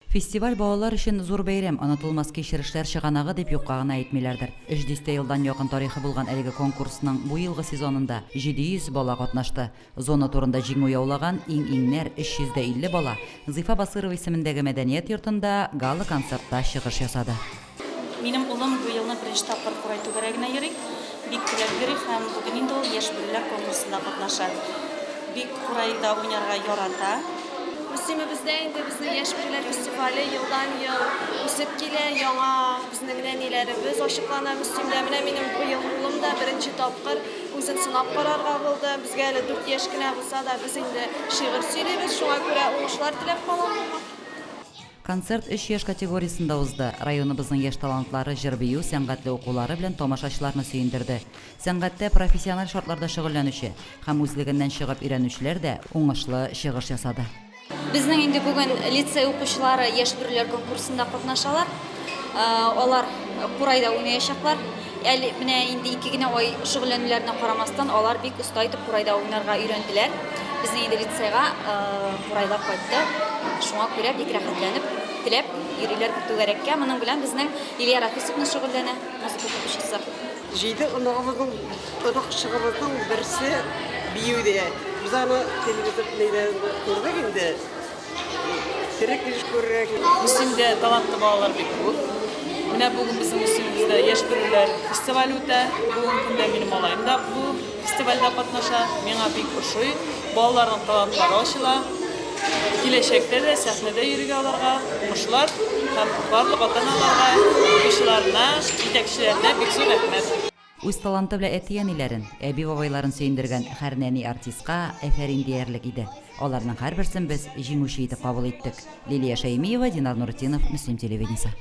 Фестиваль балалар өчен зур бәйрәм, онытылмас кичерешләр чыганагы дип юккагына әйтмиләрдер. 300 елдан якын тарихы булган әлеге конкурсның бу елгы сезонында 700 бала катнашты. Зона турында җиңү яулаган иң-иңнәр 350 бала Зифа Басырова исемендәге мәдәният йортында гала концертта чыгыш ясады. Минем улым бу елны беренче тапкыр Курай түгәрәгенә йөри. Бик теләп йөри һәм бүген инде ул яшь бүреләр конкурсында катнаша. Бик Курайда уйнарга ярата. Мөселманбездә инде безнең яшь бүреләр фестивале елдан-ел үсеп килә, яңа безнең нәниләребез ачыклана. Мөселманда менә минем бу ел улым да беренче тапкыр үзен сынап карарга булды. Безгә әле 4 яшь кенә булса да без инде шигырь сөйлибез, шуңа күрә уңышлар теләп калам. Концерт 3 яшь категориясында узды. Районыбызның яшь талантлары җыр бию, сәнгатьле укулары белән тамашачыларны сөендерде. Сәнгатьтә профессиональ шартларда шөгыльләнүче һәм үзлегеннән чыгып өйрәнүчеләр дә уңышлы чыгыш ясады. Безнең инде бүген лицей укучылары яшь бүреләр конкурсында катнашалар. Алар Курайда уйнаячаклар. Әле менә инде 2 генә ай шөгыльләнүләренә карамастан алар бик оста итеп Курайда уйнарга өйрәнделәр. Безнең инде лицейга Курайда кайтты. Шуңа күрә бик рәхәтләнеп, теләп йөриләр түгәрәккә. Моның белән безнең Лилия Рафисовна шөгыльләнә, музыка укучысы. Җиде оныгымызның чыгымызның берсе биюдә. Без аны телевизорда күрдек инде. Терек иш күрәк. Мөселмәндә талантлы балалар бик күп. Менә бүген безнең Мөселмәндә яшь бүреләр фестивале үтә. Бүген көндә минем малаем да бу фестивальдә катнаша. Миңа бик ошый. Балаларның талантлары ачыла. Киләчәктә дә сәхнәдә йөрергә аларга уңышлар һәм барлык ата-аналарга, укучыларына, җитәкчеләренә бик зур рәхмәт. Үз таланты белән әти-әниләрен, әби-бабайларын сөендергән һәр нәни артистка әфәрин диярлек иде. Аларның һәрберсен без җиңүче итеп кабул иттек. Лилия Шәймиева, Динар Нуртдинов, Мөслим телевидениесе.